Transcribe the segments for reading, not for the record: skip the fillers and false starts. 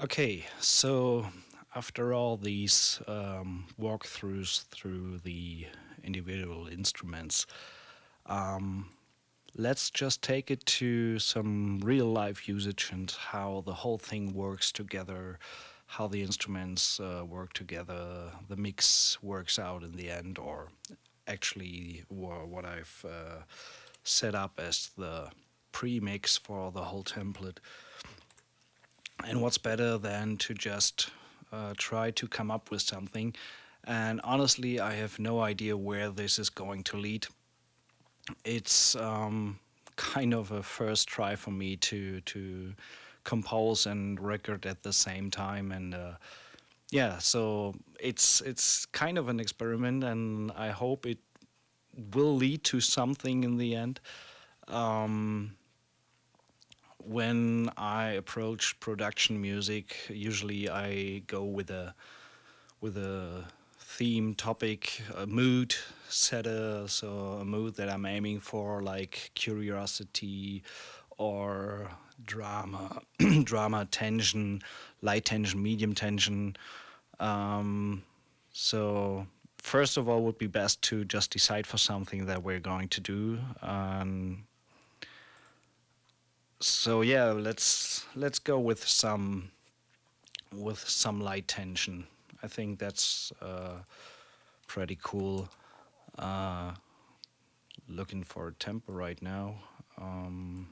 Okay, so after all these walkthroughs through the individual instruments, um, let's just take it to some real life usage and how the whole thing works together, how the instruments work together, the mix works out in the end, or actually what I've set up as the pre-mix for the whole template. And what's better than to just try to come up with something? And honestly, I have no idea where this is going to lead. It's kind of a first try for me to compose and record at the same time, and yeah, so it's kind of an experiment, and I hope it will lead to something in the end. Um, when I approach production music, usually I go with a theme, topic, a mood, set a mood that I'm aiming for, like curiosity or drama, drama, tension, light tension, medium tension. Um, so first of all, would be best to just decide for something that we're going to do. So yeah, let's go with some light tension. I think that's pretty cool. Uh, Looking for a tempo right now. Um,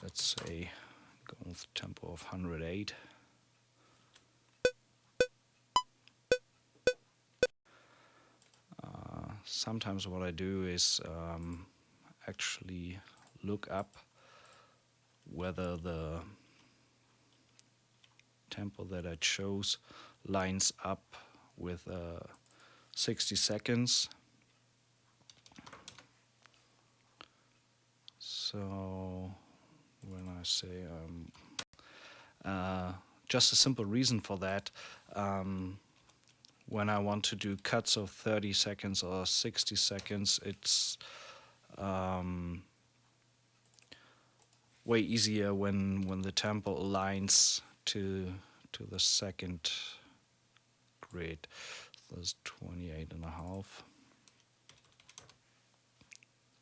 let's say go with tempo of 108. Sometimes what I do is actually look up whether the tempo that I chose lines up with 60 seconds. So when I say just a simple reason for that, um, when I want to do cuts of 30 seconds or 60 seconds, it's um, way easier when the tempo aligns to the second grid. That's 28 and a half.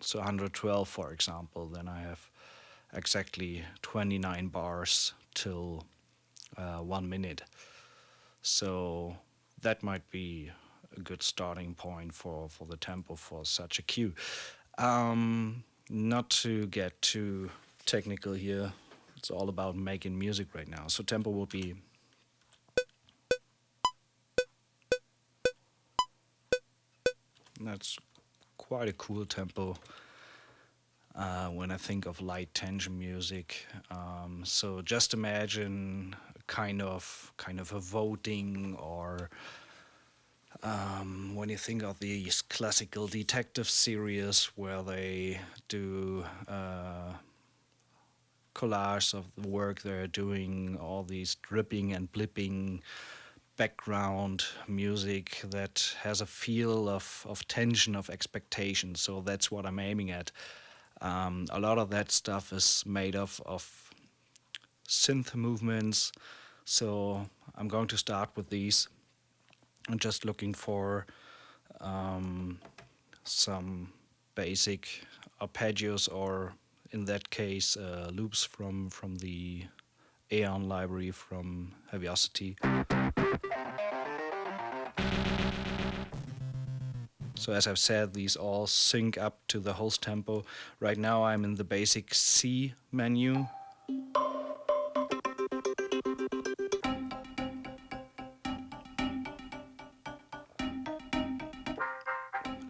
So 112, for example, then I have exactly 29 bars till 1 minute. So that might be a good starting point for the tempo for such a cue. Not to get too technical here, it's all about making music right now. So tempo will be, that's quite a cool tempo when I think of light tension music. So just imagine kind of a voting, or when you think of these classical detective series where they do collage of the work they're doing, all these dripping and blipping background music that has a feel of tension, of expectation. So that's what I'm aiming at. A lot of that stuff is made of synth movements. So I'm going to start with these. I'm just looking for some basic arpeggios, or in that case, loops from the Aeon library from Heaviosity. So as I've said, these all sync up to the host tempo. Right now I'm in the basic C menu.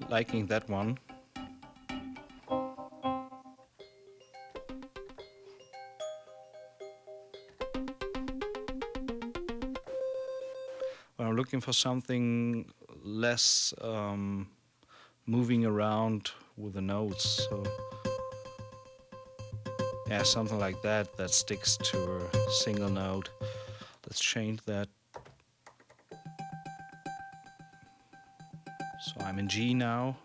Liking that one. When I'm looking for something less moving around with the notes. So yeah, something like that that sticks to a single note. Let's change that. So I'm in G now.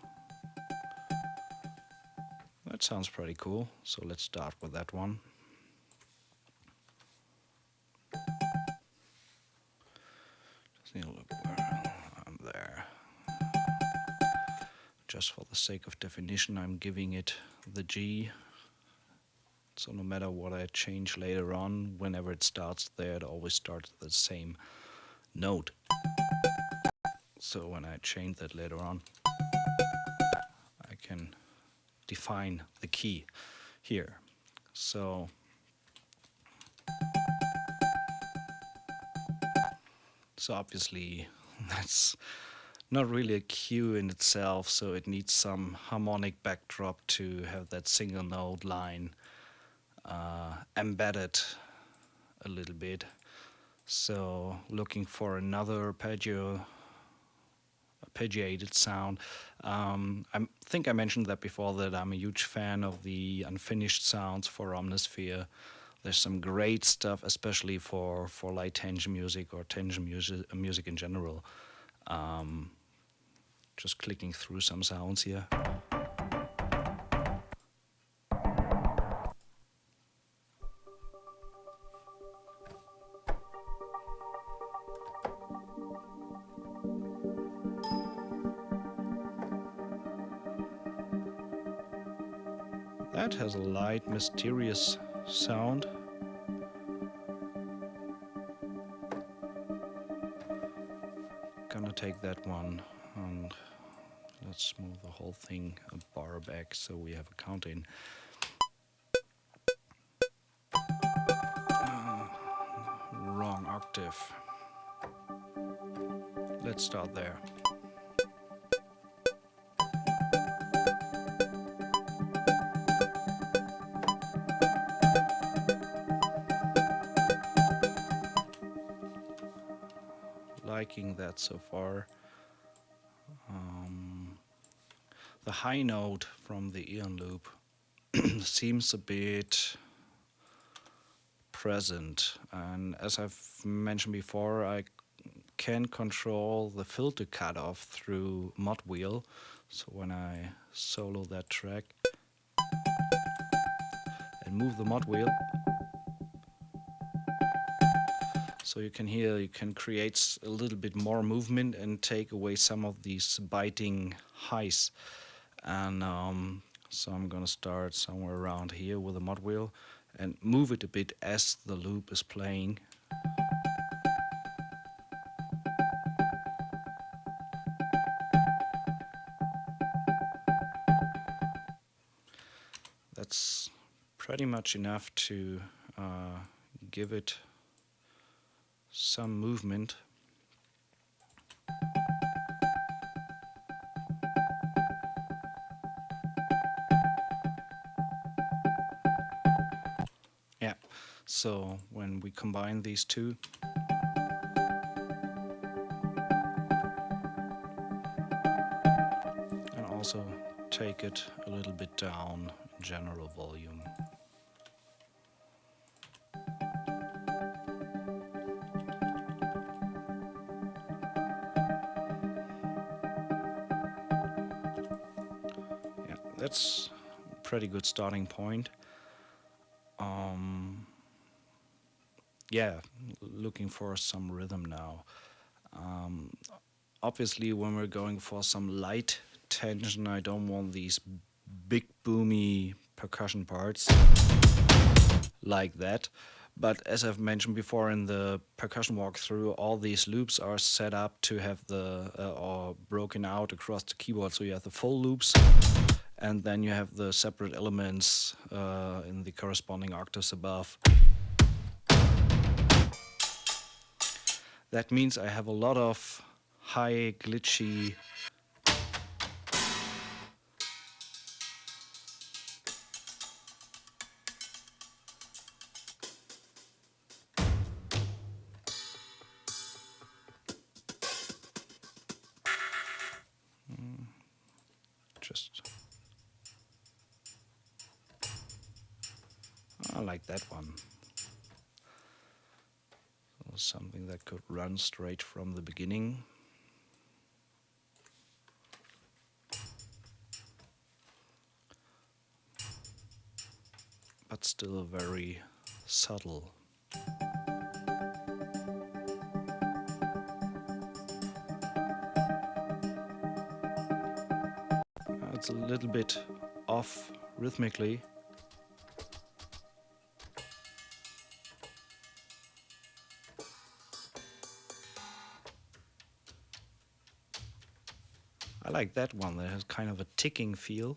That sounds pretty cool. So let's start with that one. Just need to look where I'm there. Just for the sake of definition, I'm giving it the G. So no matter what I change later on, whenever it starts there, it always starts the same note. So when I change that later on, I can define the key here. So obviously that's not really a cue in itself, so it needs some harmonic backdrop to have that single note line embedded a little bit. So looking for another arpeggiated sound. I think I mentioned that before, that I'm a huge fan of the unfinished sounds for Omnisphere. There's some great stuff, especially for light tension music or tension music in general. Just clicking through some sounds here. That has a light, mysterious sound. Gonna take that one and let's move the whole thing a bar back so we have a count in. Wrong octave. Let's start there. Liking that so far. The high note from the Ehlert loop seems a bit present, and as I've mentioned before, I can control the filter cutoff through mod wheel. So when I solo that track and move the mod wheel, so you can hear, you can create a little bit more movement and take away some of these biting highs. And so I'm gonna start somewhere around here with the mod wheel and move it a bit as the loop is playing. That's pretty much enough to give it some movement. Yeah, so when we combine these two, and also take it a little bit down in general volume. Yeah, that's a pretty good starting point. Yeah, looking for some rhythm now. Obviously, when we're going for some light tension, I don't want these big boomy percussion parts like that. But as I've mentioned before in the percussion walkthrough, all these loops are set up to have the or broken out across the keyboard. So you have the full loops, and then you have the separate elements in the corresponding octaves above. That means I have a lot of high glitchy I like that one. So something that could run straight from the beginning. but still very subtle. It's a little bit off rhythmically. I like that one, that has kind of a ticking feel.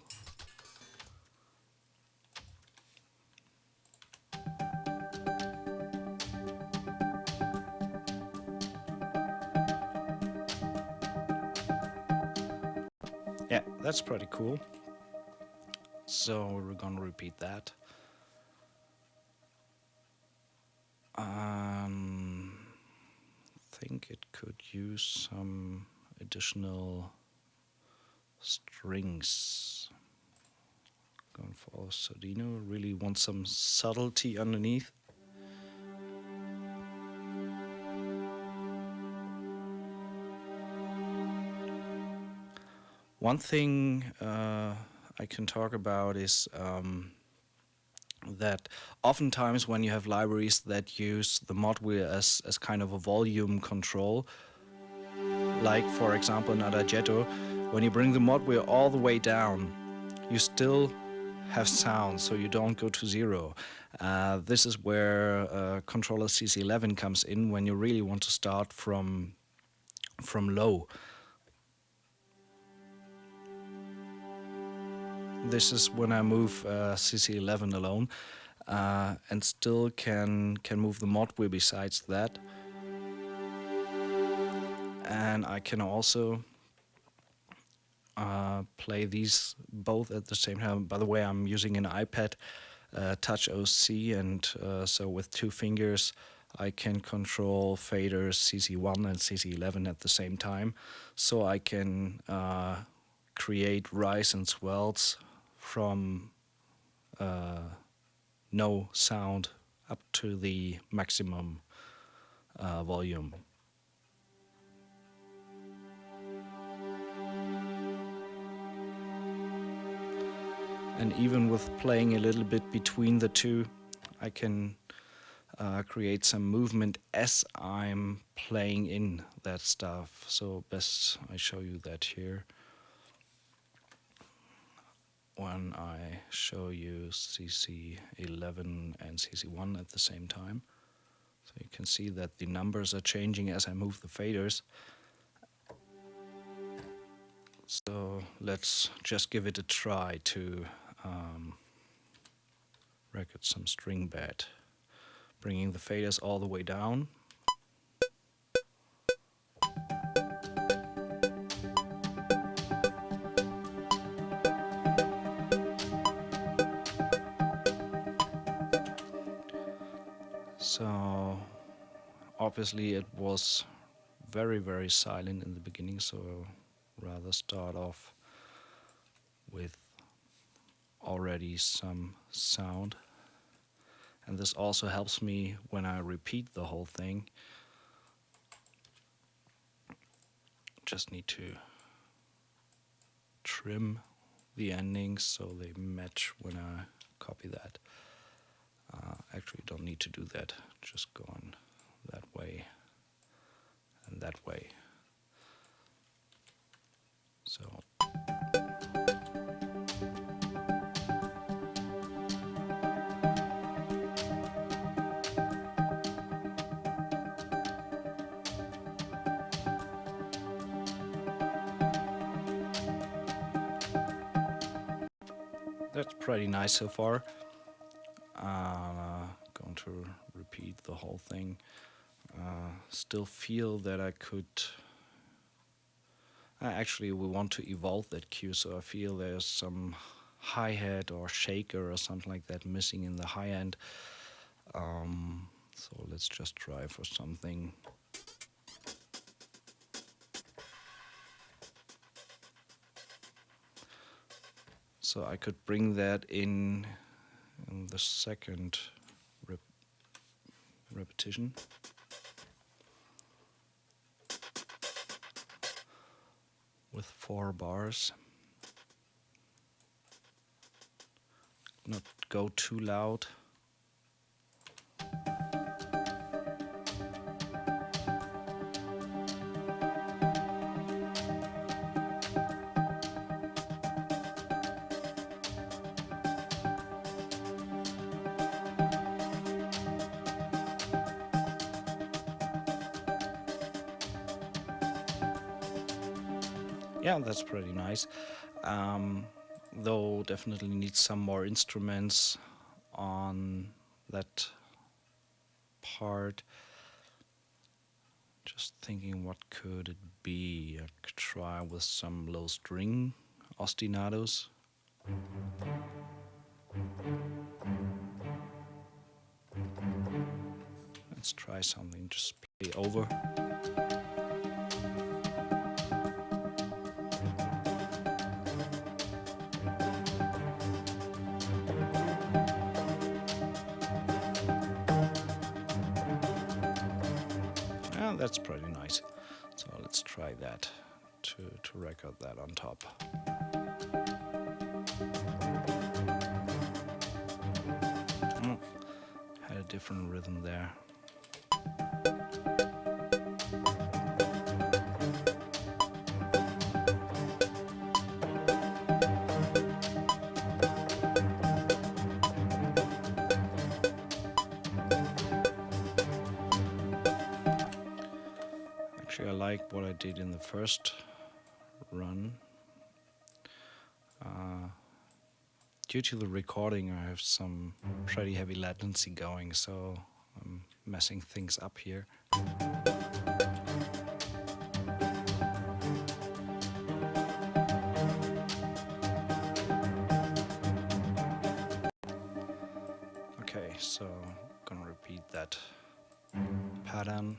Yeah, that's pretty cool. So we're gonna repeat that. I think it could use some additional strings. Going for Sardino, really want some subtlety underneath. One thing I can talk about is that oftentimes when you have libraries that use the mod wheel as kind of a volume control, like for example in Adagetto, when you bring the mod wheel all the way down, you still have sound, so you don't go to zero. This is where controller CC11 comes in when you really want to start from low. This is when I move CC11 alone and still can move the mod wheel besides that. And I can also play these both at the same time. By the way, I'm using an iPad Touch OC, and so with 2 fingers I can control faders CC1 and CC11 at the same time. So I can create rise and swells from no sound up to the maximum volume. And even with playing a little bit between the two, I can create some movement as I'm playing in that stuff. So best I show you that here. When I show you CC11 and CC1 at the same time. So you can see that the numbers are changing as I move the faders. So let's just give it a try to record some string bed. Bringing the faders all the way down. So obviously it was very, very silent in the beginning, so rather start off with already some sound. And this also helps me when I repeat the whole thing. Just need to trim the endings so they match when I copy that. Actually don't need to do that, just go on that way and that way. So that's pretty nice so far. Going to repeat the whole thing. Still feel that I could. Actually, we want to evolve that cue, so I feel there's some hi-hat or shaker or something like that missing in the high end. So let's just try for something. So I could bring that in the second repetition. With 4 bars. not go too loud. Yeah, that's pretty nice. Though definitely needs some more instruments on that part. Just thinking, what could it be? I could try with some low string ostinatos. Let's try something, just play over. Yeah, that's pretty nice. So let's try that to record that on top. Had a different rhythm there. Actually, I like what I did in the first run. Due to the recording, I have some pretty heavy latency going, so I'm messing things up here. Okay, so I'm gonna repeat that pattern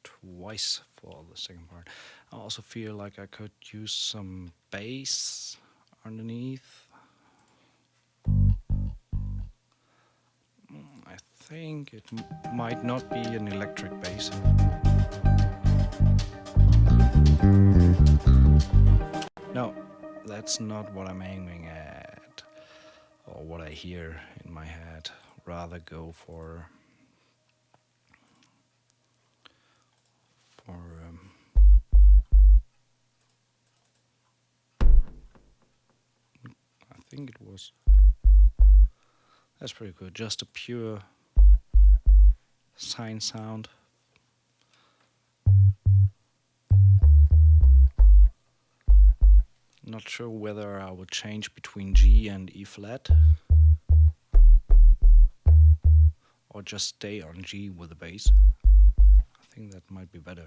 twice for the second part. I also feel like I could use some bass underneath. I think it might not be an electric bass. No, that's not what I'm aiming at, or what I hear in my head. Rather go for I think it was. That's pretty good. Just a pure sine sound. Not sure whether I would change between G and E flat, or just stay on G with the bass. I think that might be better.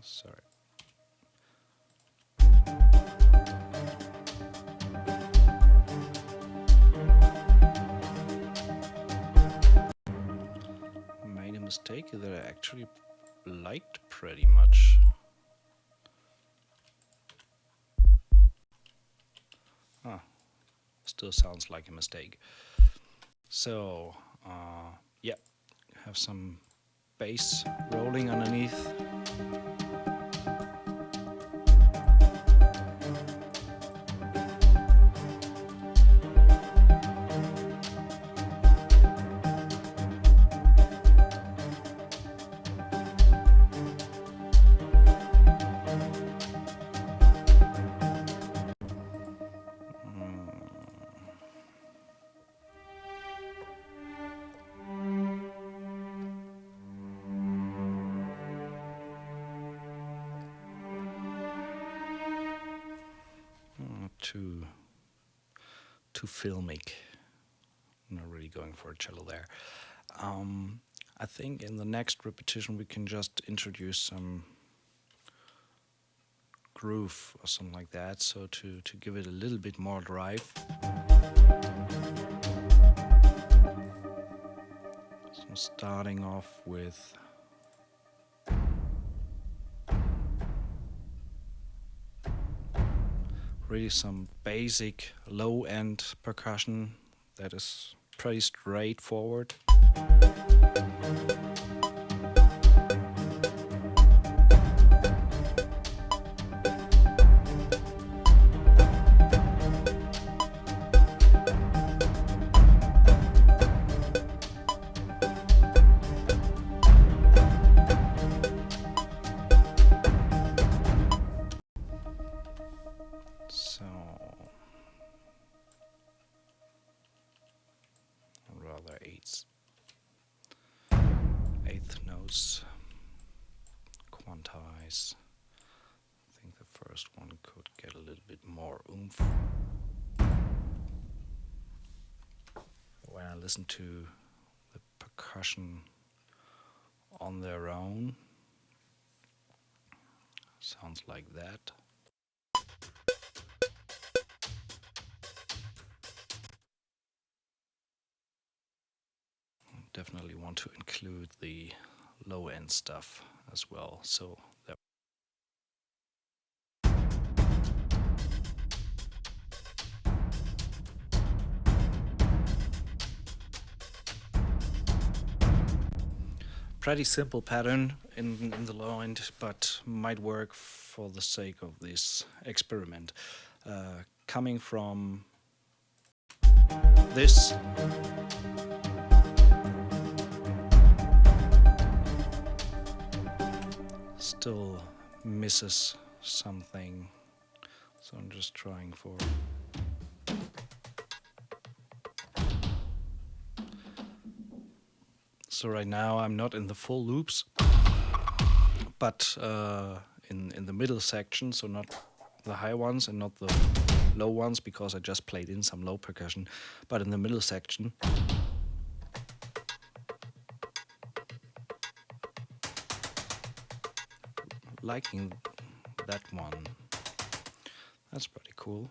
Sorry. Made a mistake that I actually liked pretty much. Still sounds like a mistake. So, yeah, have some bass rolling underneath. Too filmic. I'm not really going for a cello there. I think in the next repetition we can just introduce some groove or something like that, so to give it a little bit more drive. So starting off with really some basic low-end percussion that is pretty straightforward. So rather eighth notes, quantize. I think the first one could get a little bit more oomph. When I listen to the percussion on their own, sounds like that. Definitely want to include the low end stuff as well. So that pretty simple pattern in the low end, but might work for the sake of this experiment. Coming from this still misses something, so I'm just trying for so right now I'm not in the full loops, but in the middle section, so not the high ones and not the low ones, because I just played in some low percussion, but in the middle section liking that one. That's pretty cool.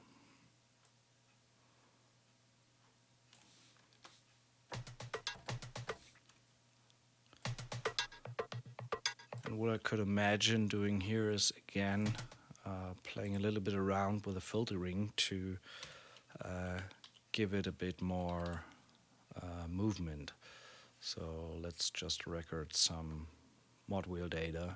And what I could imagine doing here is again playing a little bit around with the filtering to give it a bit more movement. So let's just record some mod wheel data.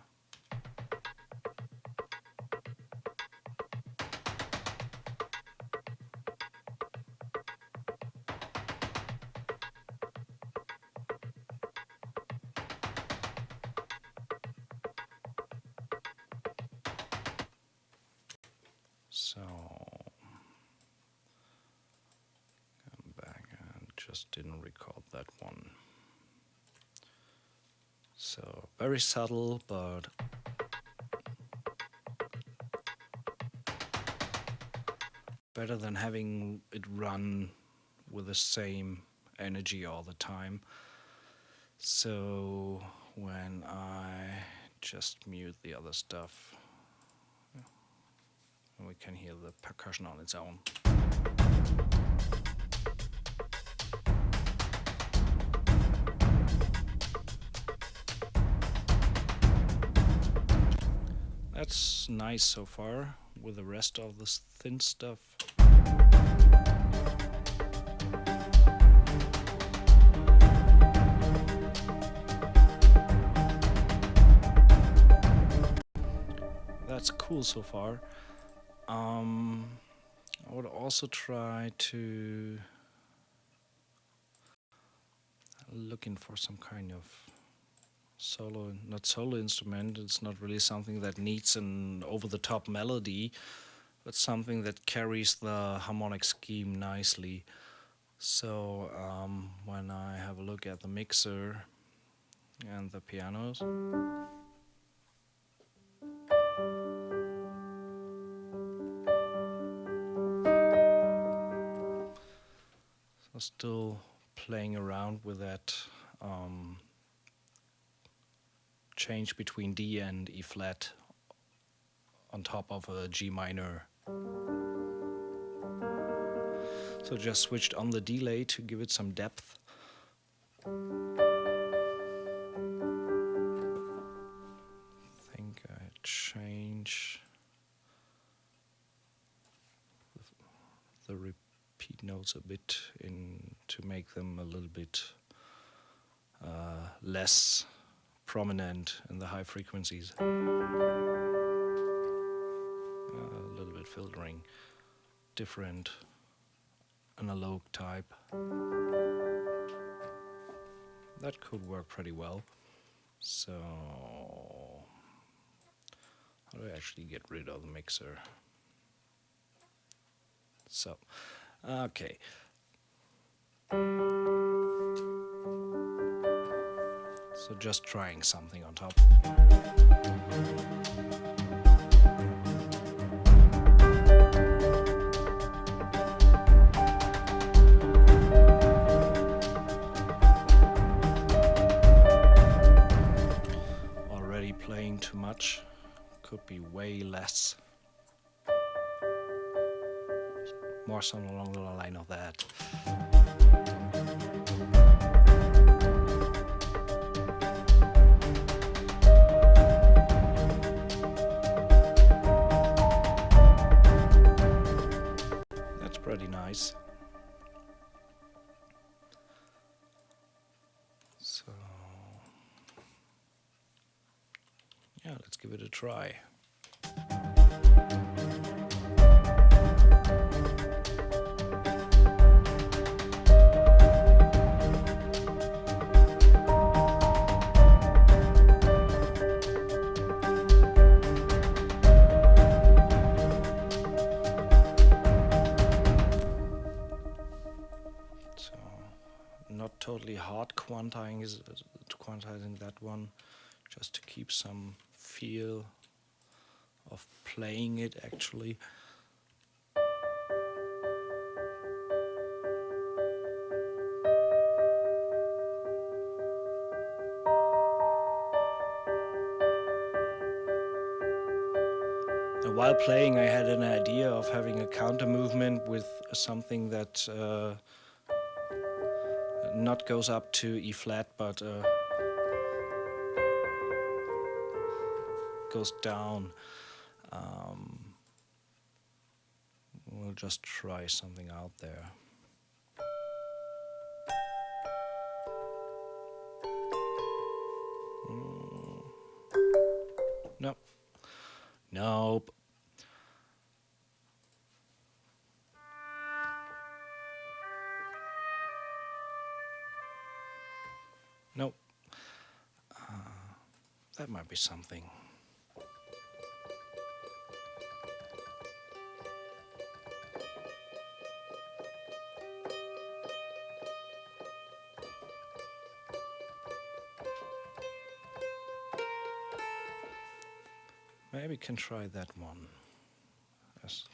So come back and just didn't record that one. So very subtle, but better than having it run with the same energy all the time. So when I just mute the other stuff, we can hear the percussion on its own. That's nice so far. With the rest of this thin stuff, that's cool so far. I would also try to looking for some kind of not solo instrument. It's not really something that needs an over-the-top melody, but something that carries the harmonic scheme nicely. So when I have a look at the mixer and the pianos, so still playing around with that change between D and E flat on top of a G minor. So just switched on the delay to give it some depth. I think I change the repeat notes a bit in to make them a little bit less prominent in the high frequencies. A little bit filtering, different analog type. That could work pretty well. So, how do I actually get rid of the mixer? So, okay. So just trying something on top. Already playing too much. Could be way less. More something along the line of that. That's pretty nice. So, yeah, let's give it a try. Not totally hard quantizing that one, just to keep some feel of playing it actually. And while playing, I had an idea of having a counter movement with something that not goes up to E flat, but goes down. We'll just try something out there. Nope. Nope. Nope. That might be something. Maybe we can try that one. Yes.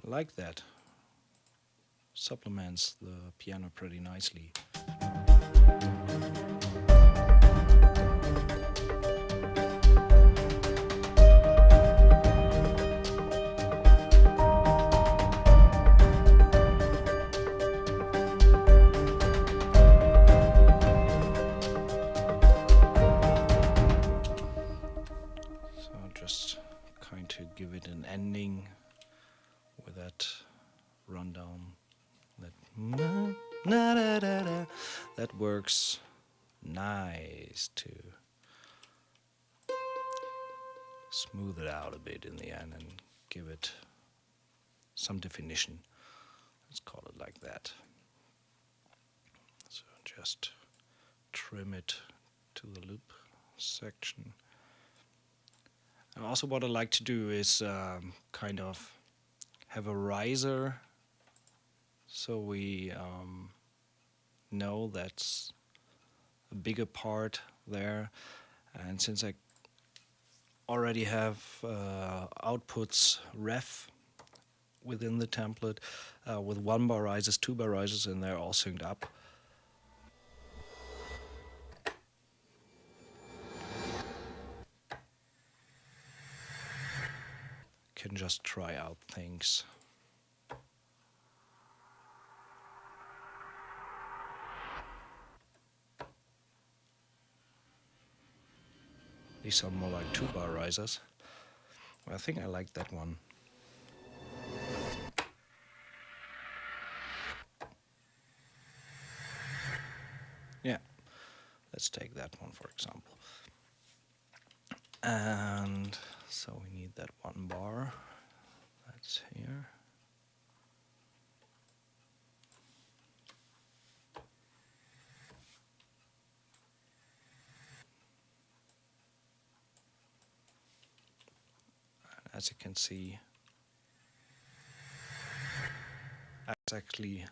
I like that. Supplements the piano pretty nicely. So just kind to give it an ending with that rundown, that works nice to smooth it out a bit in the end and give it some definition. Let's call it like that. So just trim it to the loop section. And also what I like to do is kind of have a riser, so we know that's a bigger part there. And since I already have outputs ref within the template with 1 bar rises, 2 bar rises, and they're all synced up. Can just try out things. These are more like 2 bar risers. I think I like that one. Yeah, let's take that one for example. And so we need that 1 bar. That's here. As you can see, that's actually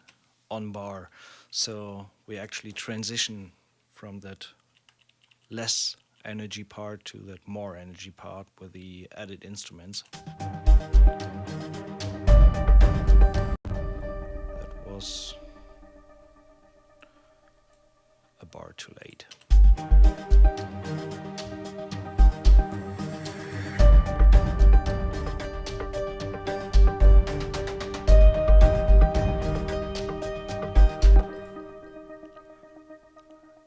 on bar. So we actually transition from that less energy part to that more energy part with the added instruments. That was a bar too late.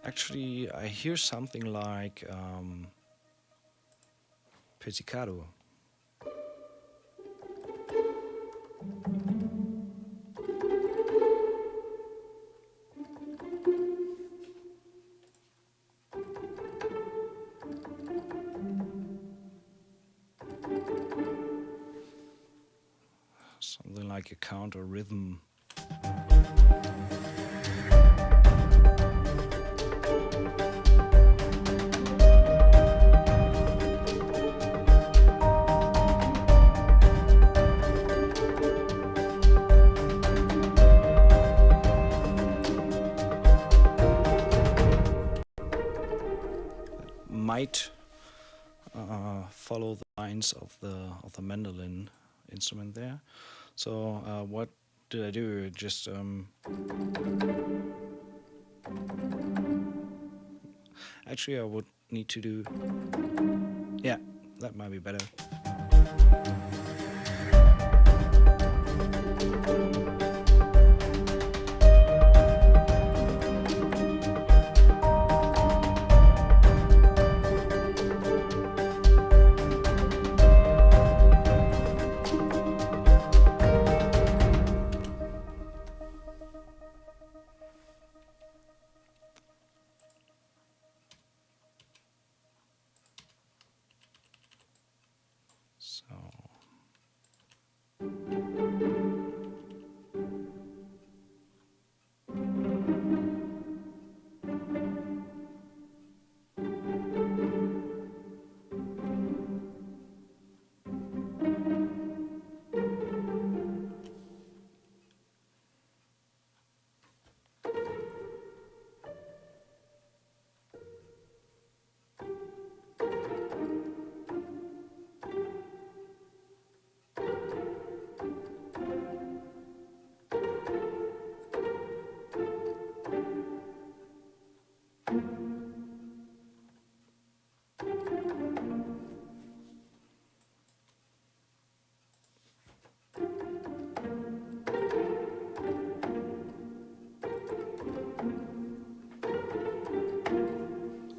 Actually, I hear something like pizzicato. Something like a counter rhythm. Might follow the lines of the mandolin instrument there. So what did I do? Just actually I would need to do, yeah, that might be better. So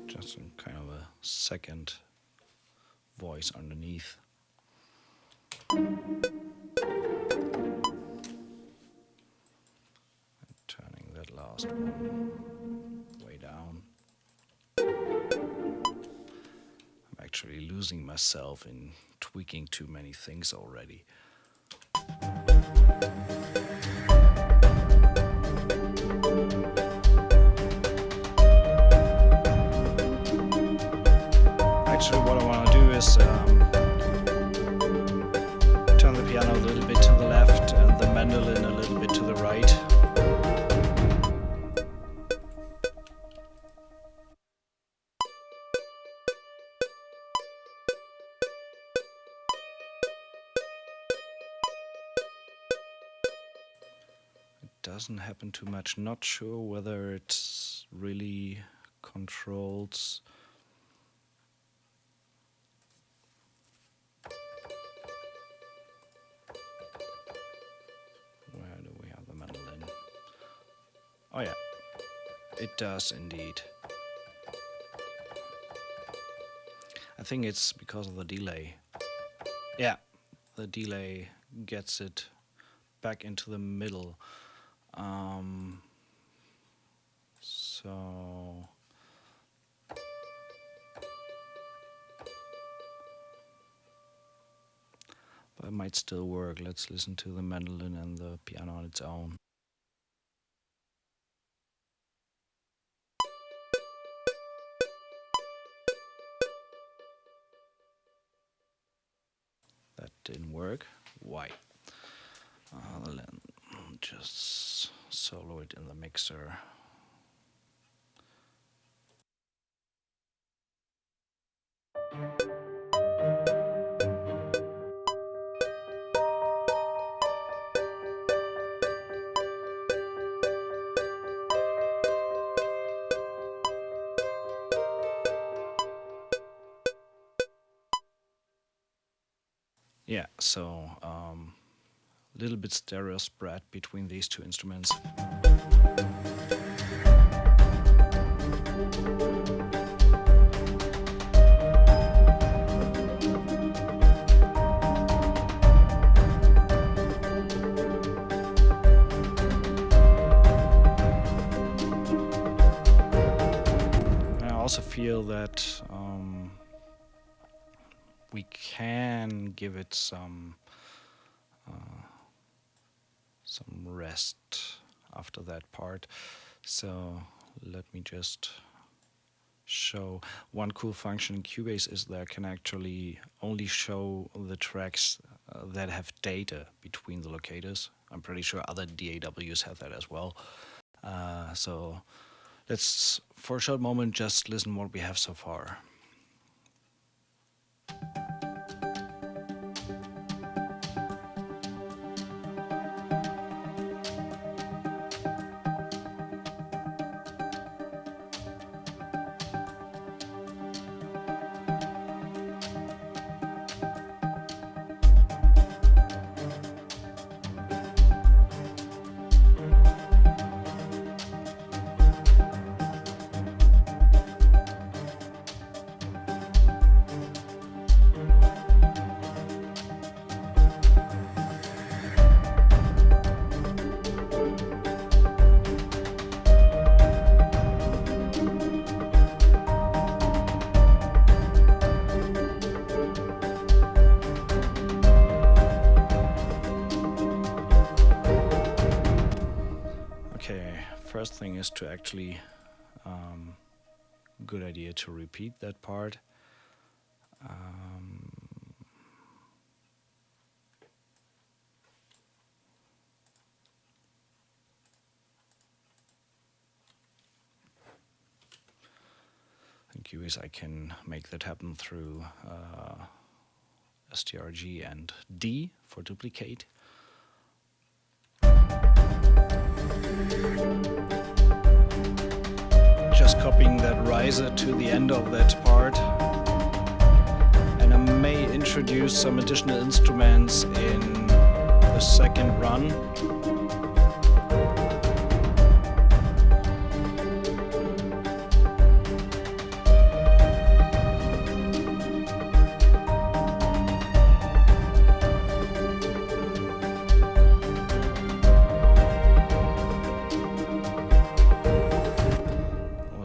just some kind of a second voice underneath. Turning that last one way down. I'm actually losing myself in tweaking too many things already. Actually, what I want to do is turn the piano a little bit to the left and the mandolin a little bit to the right. doesn't happen too much. Not sure whether it's really controls. Where do we have the mandolin? Oh yeah, it does indeed. I think it's because of the delay. Yeah, the delay gets it back into the middle. So but it might still work. Let's listen to the mandolin and the piano on its own. That didn't work. Why? Let's just solo it in the mixer. Yeah, so a little bit stereo spread between these two instruments. I also feel that we can give it some rest after that part. So let me just show one cool function in Cubase is that I can actually only show the tracks that have data between the locators. I'm pretty sure other DAWs have that as well. So let's, for a short moment, just listen what we have so far. Okay, first thing is to actually, good idea to repeat that part. In Cubase I can make that happen through STRG and D for duplicate. Just copying that riser to the end of that part. And I may introduce some additional instruments in the second run.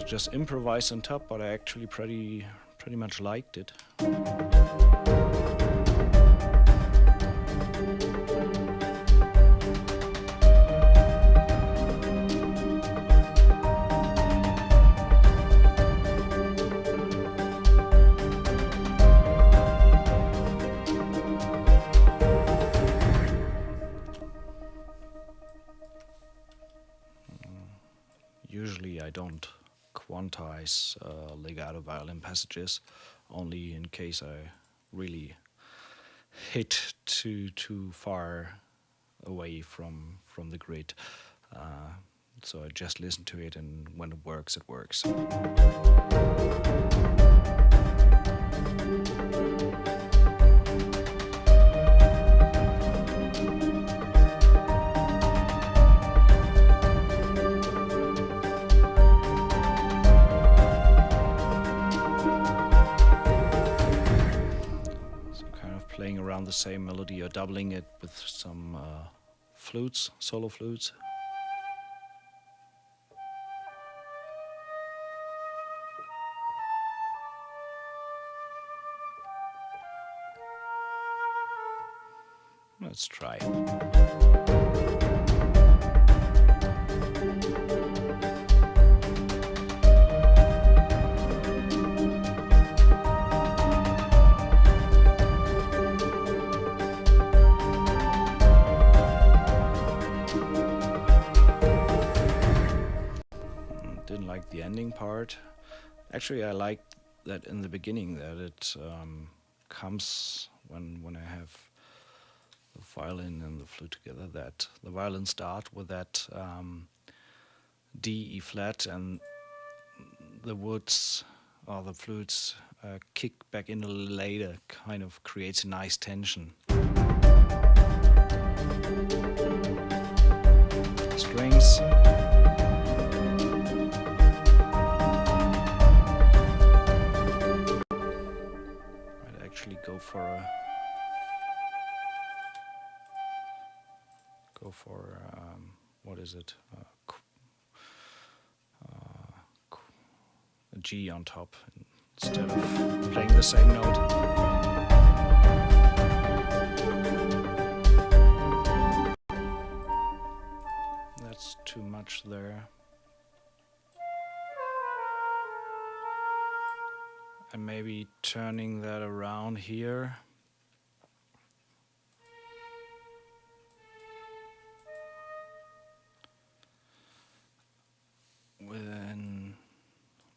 Just improvise on top, but I actually pretty much liked it. Usually I don't quantize legato violin passages, only in case I really hit too far away from the grid. So I just listen to it, and when it works, it works. Playing around the same melody or doubling it with some flutes, solo flutes. Let's try. Didn't like the ending part. Actually, I liked that in the beginning, that it comes when I have the violin and the flute together, that the violin start with that D, E flat, and the woods or the flutes kick back in a little later, kind of creates a nice tension. Strings. I'd actually go for what is it? A G on top instead of playing the same note. That's too much there. And maybe turning that around here. When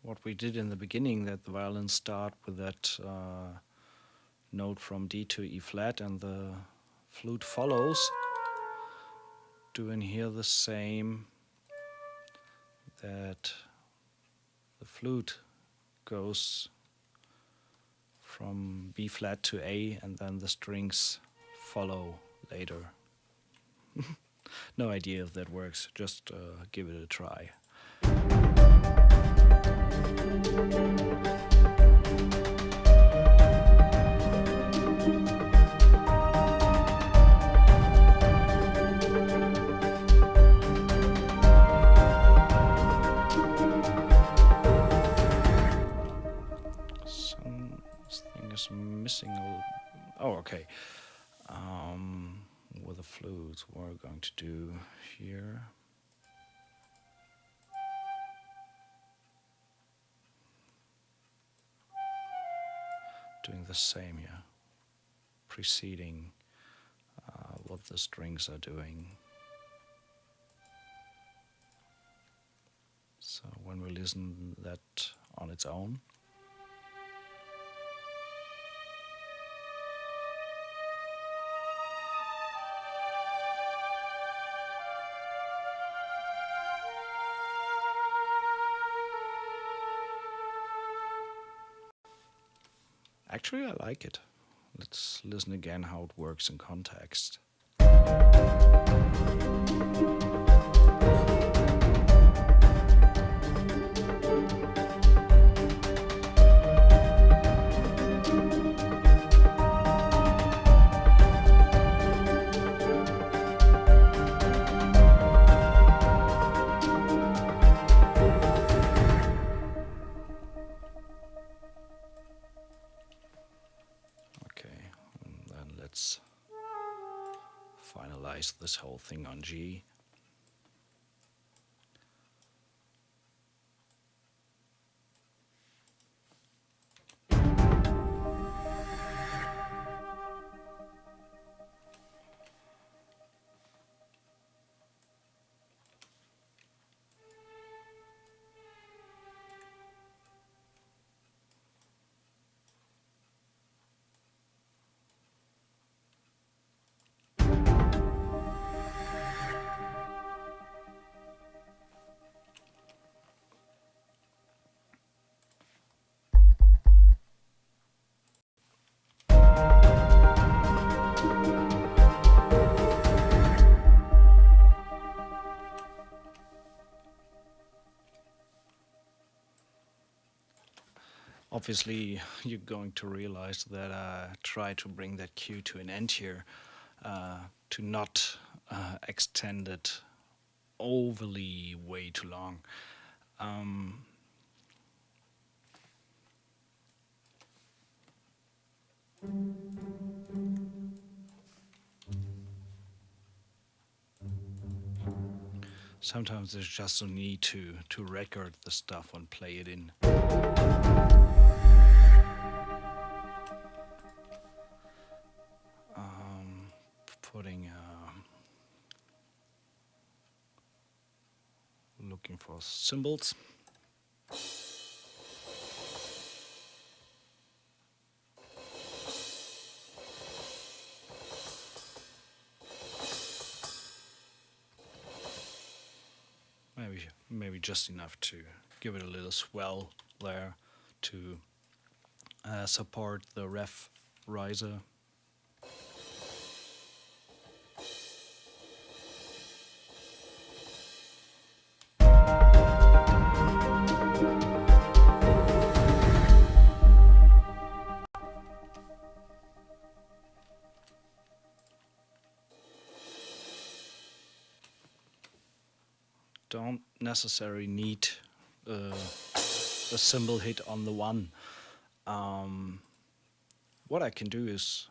what we did in the beginning, that the violins start with that note from D to E flat and the flute follows. Doing here the same, that the flute goes from B flat to A and then the strings follow later. No idea if that works, just give it a try. Something is missing. Oh, okay. With the flutes, what we're going to do here. Doing the same, yeah. Preceding what the strings are doing. So when we listen that on its own. Actually, I like it. Let's listen again how it works in context. Let's finalize this whole thing on G. Obviously, you're going to realize that I try to bring that cue to an end here, to not extend it overly way too long. Um, Sometimes there's just a need to record the stuff and play it in. Putting looking for cymbals. Maybe just enough to give it a little swell there to support the ref riser. Don't necessarily need a cymbal hit on the one. What I can do is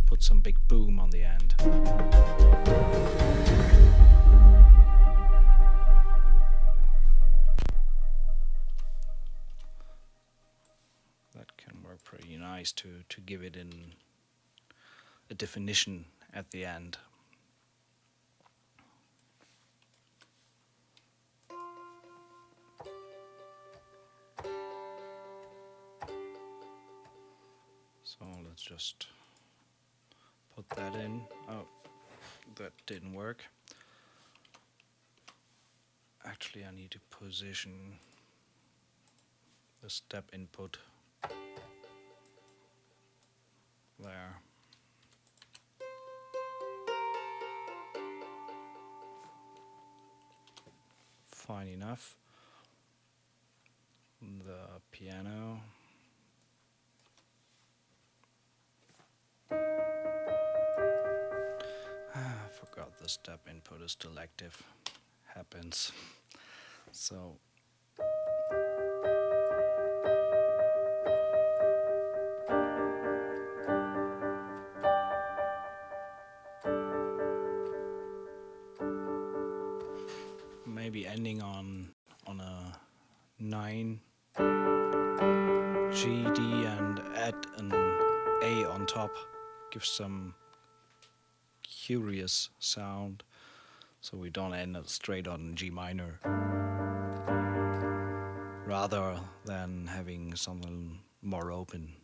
put some big boom on the end. That can work pretty nice to give it in a definition at the end. So let's just put that in. Oh, that didn't work. Actually, I need to position the step input there. Fine enough. The piano. I forgot the step input is still active. Happens. So maybe ending on a 9 G, D, and add an A on top gives some curious sound, so we don't end up straight on G minor, rather than having something more open.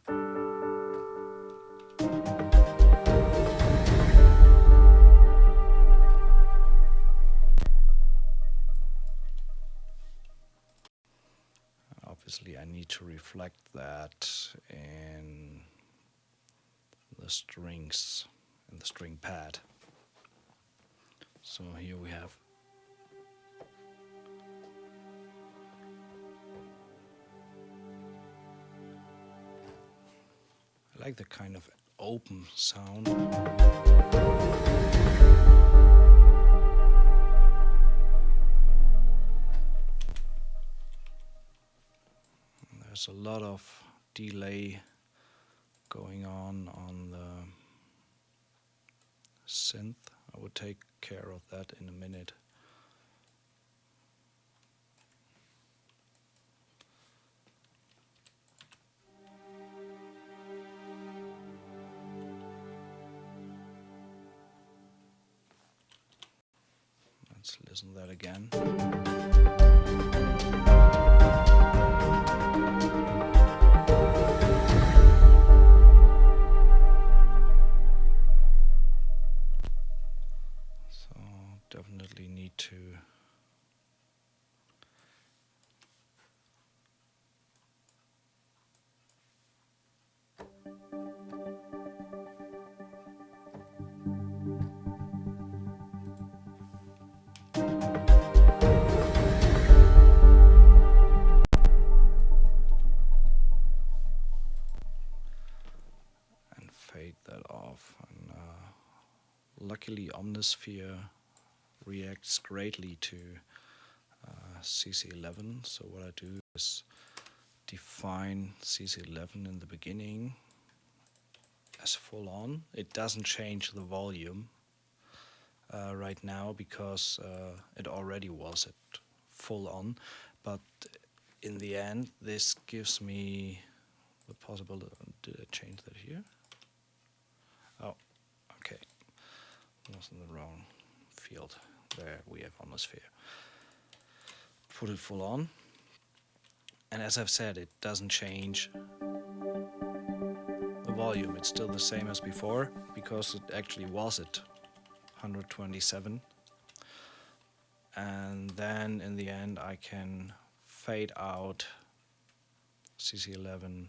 Obviously, I need to reflect that in the strings, in the string pad. So here we have I like the kind of open sound. There's a lot of delay going on the synth. I will take care of that in a minute. Let's listen to that again. Definitely need to luckily Omnisphere reacts greatly to CC11. So what I do is define CC11 in the beginning as full on. It doesn't change the volume right now because it already was at full on, but in the end this gives me the possibility. Did I change that here? Oh, okay, I was in the wrong field. There we have Omnisphere. Put it full on, and as I've said, it doesn't change the volume. It's still the same as before because it actually was at 127. And then in the end I can fade out CC11.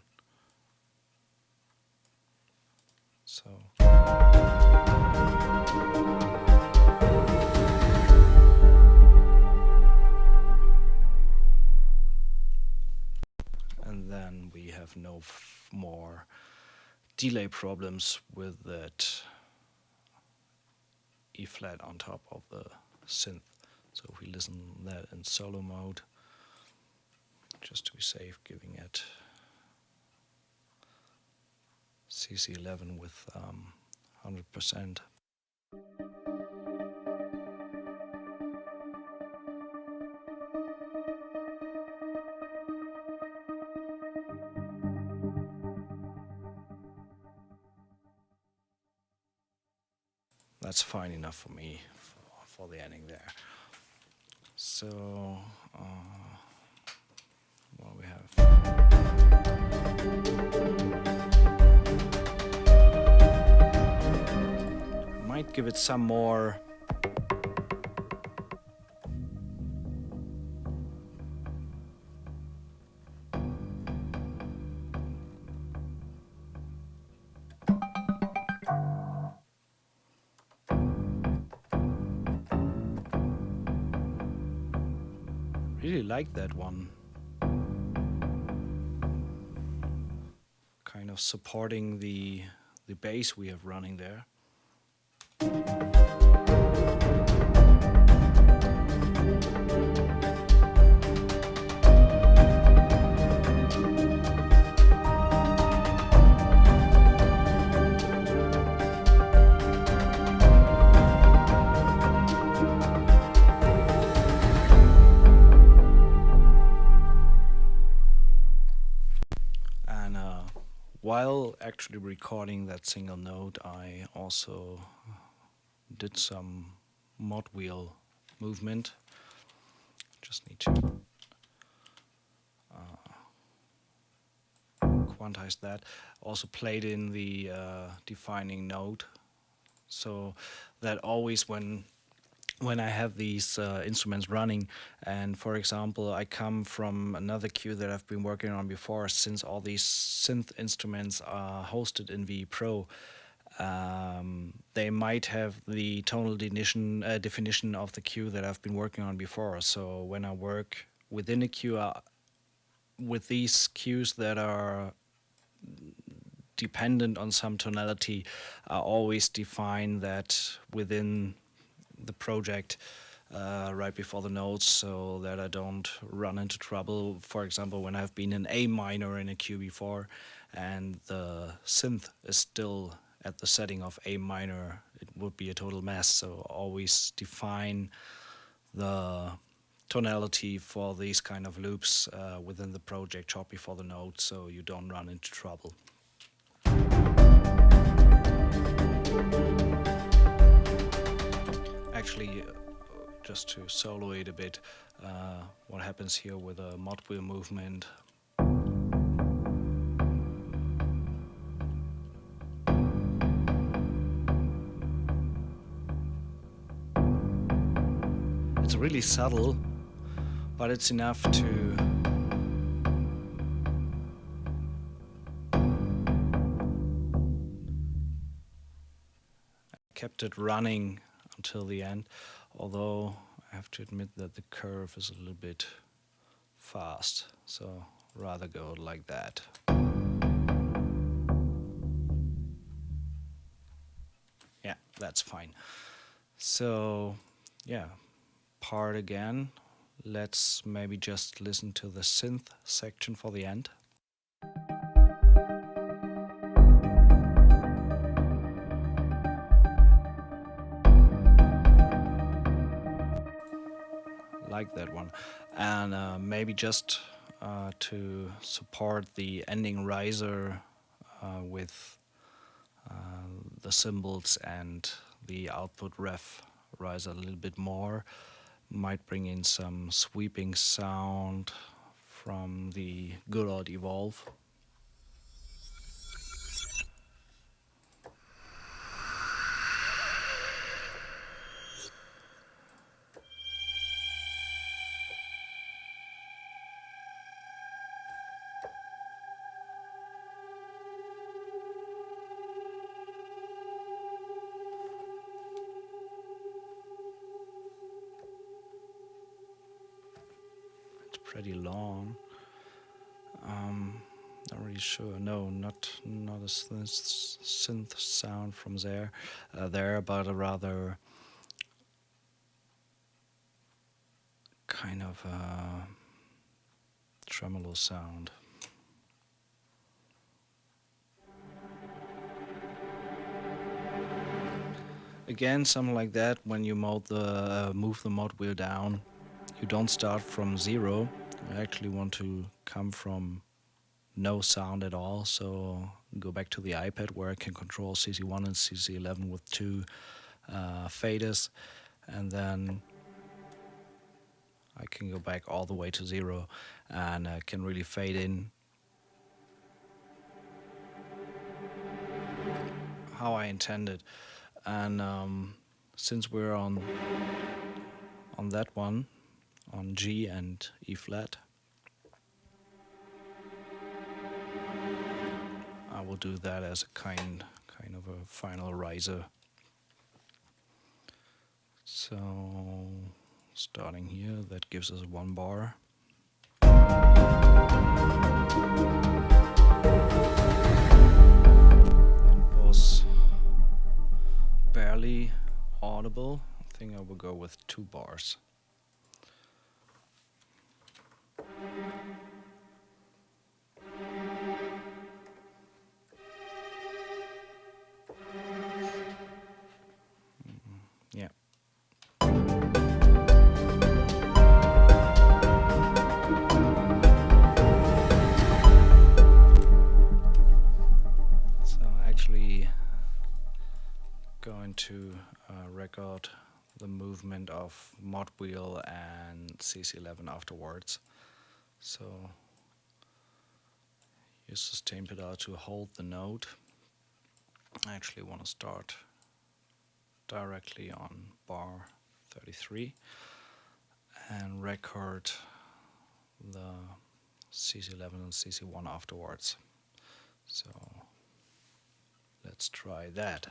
So and then we have no more delay problems with that E flat on top of the synth. So if we listen that in solo mode, just to be safe, giving it CC11 with 100%. That's fine enough for me for the ending there. So what we have. Might give it some more really like that one. Kind of supporting the bass we have running there. While actually recording that single note, I also did some mod wheel movement. Just need to quantize that. Also played in the defining note, so that always when I have these instruments running, and for example I come from another cue that I've been working on before, since all these synth instruments are hosted in VEPro, they might have the tonal definition of the cue that I've been working on before. So when I work within a cue with these cues that are dependent on some tonality, I always define that within the project right before the notes, so that I don't run into trouble. For example, when I've been in A minor in a cue before and the synth is still at the setting of A minor, it would be a total mess. So always define the tonality for these kind of loops within the project short before the note, so you don't run into trouble. Actually, just to solo it a bit, what happens here with a mod wheel movement. It's really subtle, but it's enough to kept it running until the end, although I have to admit that the curve is a little bit fast, so rather go like that. Yeah, that's fine. So, yeah, part again. Let's maybe just listen to the synth section for the end. Like that one. And maybe just to support the ending riser with the cymbals and the output ref riser a little bit more, might bring in some sweeping sound from the good old Evolve. It's pretty long. Not really sure. No, not a synth sound from there, but a rather kind of a tremolo sound. Again, something like that. When you move the mod wheel down, you don't start from zero. You actually want to come from no sound at all. So go back to the iPad where I can control CC1 and CC11 with two faders, and then I can go back all the way to zero and can really fade in how I intended. And since we're on that one, on G and E flat, I will do that as a kind of a final riser. So starting here, that gives us one bar. It was barely audible. I think I will go with 2 bars. Yeah. So actually going to record the movement of mod wheel and CC11 afterwards. So use sustain pedal to hold the note. I actually want to start directly on bar 33 and record the CC11 and CC1 afterwards. So let's try that.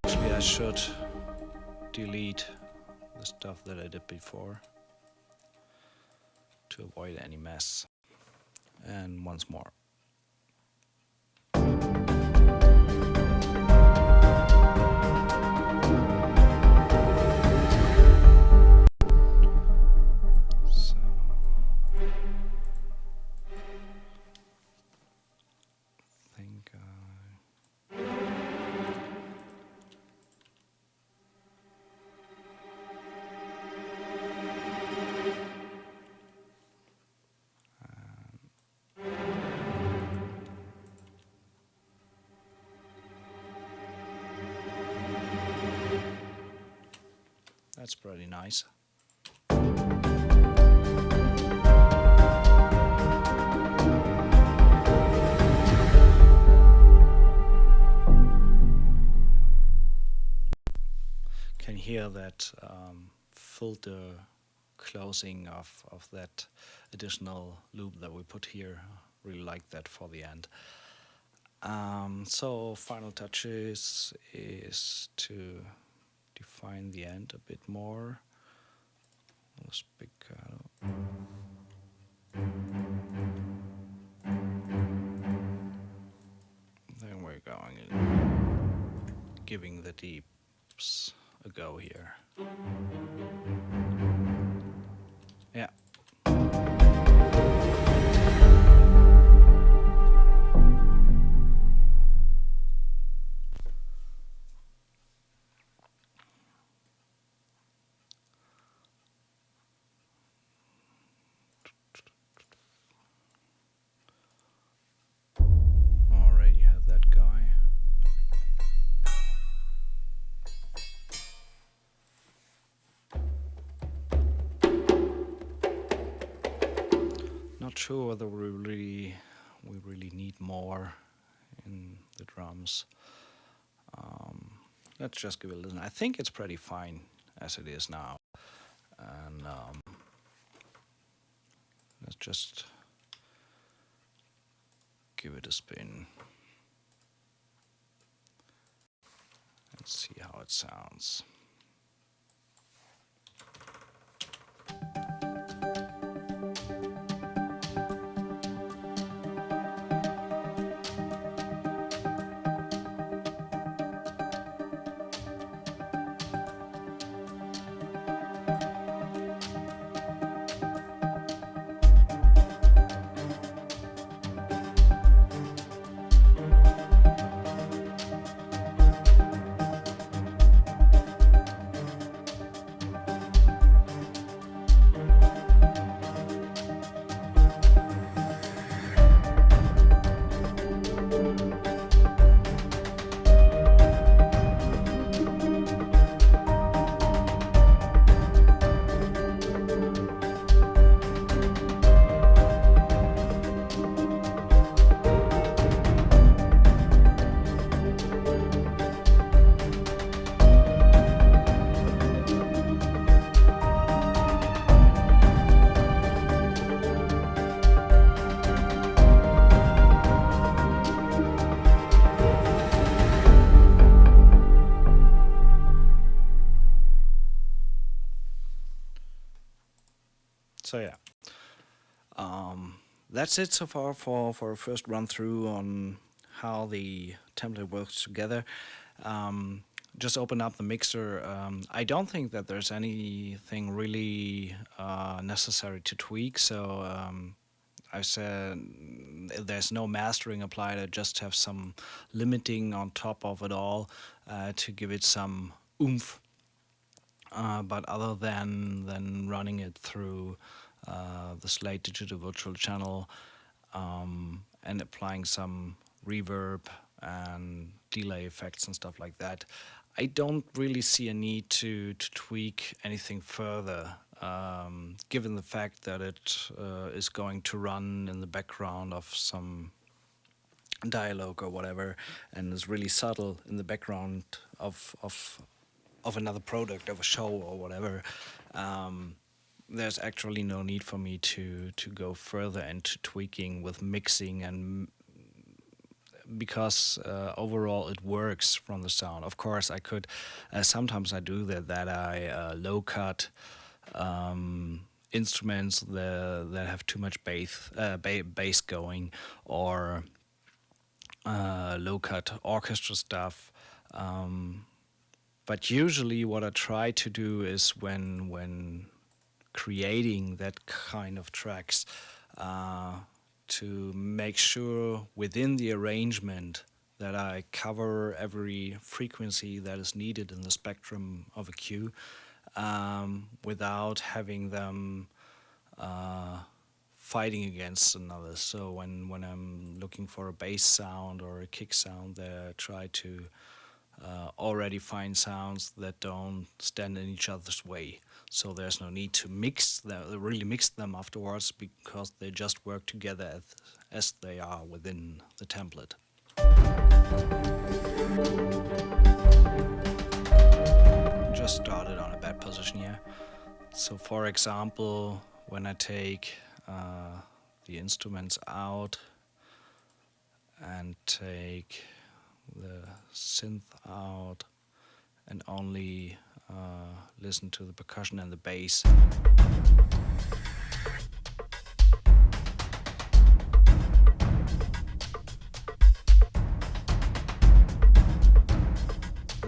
Actually, I should delete the stuff that I did before to avoid any mess. And once more. So I think that's pretty nice. Can hear that filter closing of that additional loop that we put here. Really like that for the end. So final touches is to define the end a bit more. Spiccato. giving the deeps a go here. Yeah. Already have that guy. Not sure whether we really need more in the drums. Let's just give it a listen. I think it's pretty fine as it is now. And let's just give it a spin. Let's see how it sounds. So yeah, that's it so far for a first run through on how the template works together. Just open up the mixer. I don't think that there's anything really necessary to tweak. So I said there's no mastering applied. I just have some limiting on top of it all to give it some oomph. But other than running it through the Slate Digital Virtual Channel and applying some reverb and delay effects and stuff like that, I don't really see a need to tweak anything further, given the fact that it is going to run in the background of some dialogue or whatever, and is really subtle in the background of another product, of a show or whatever. There's actually no need for me to go further into tweaking with mixing, and because overall it works from the sound. Of course, I could sometimes I do that I low cut instruments that have too much bass going, or low cut orchestra stuff. But usually what I try to do is when creating that kind of tracks, to make sure within the arrangement that I cover every frequency that is needed in the spectrum of a cue, without having them fighting against another. So when I'm looking for a bass sound or a kick sound, there I try to already find sounds that don't stand in each other's way. So there's no need to really mix them afterwards, because they just work together as they are within the template. Just started on a bad position here. So for example, when I take the instruments out and take the synth out and only listen to the percussion and the bass.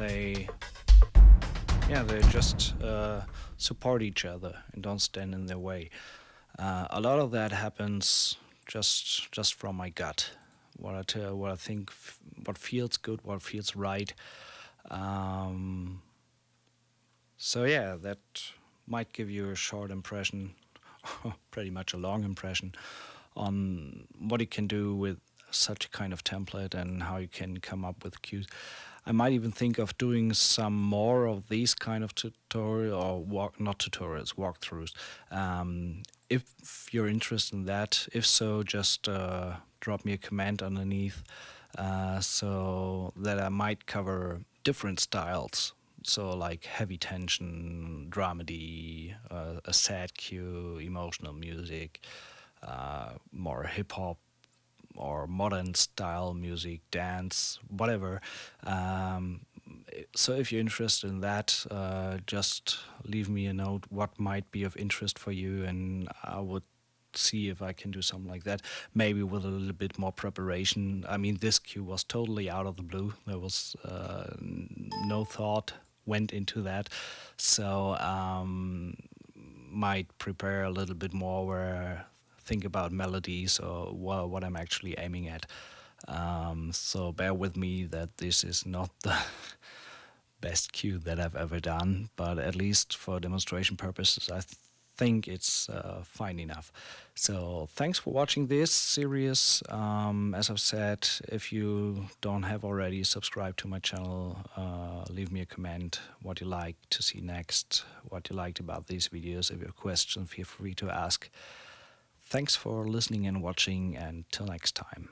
they they just support each other and don't stand in their way. A lot of that happens just from my gut. What I think, what feels good, what feels right. Um, so yeah, that might give you a short impression, pretty much a long impression, on what you can do with such a kind of template and how you can come up with cues. I might even think of doing some more of these kind of tutorial or not tutorials, walkthroughs. If you're interested in that, if so, just drop me a comment underneath, so that I might cover different styles. So like heavy tension, dramedy, a sad cue, emotional music, more hip hop or modern style music, dance, whatever. Um, so if you're interested in that, just leave me a note what might be of interest for you, and I would see if I can do something like that, maybe with a little bit more preparation. I mean, this cue was totally out of the blue. There was no thought went into that. So might prepare a little bit more where think about melodies or what I'm actually aiming at. So bear with me that this is not the best cue that I've ever done, but at least for demonstration purposes, I think it's fine enough. So thanks for watching this series. As I've said, if you don't have already, subscribe to my channel, leave me a comment what you like to see next, what you liked about these videos. If you have questions, feel free to ask. Thanks for listening and watching, and till next time.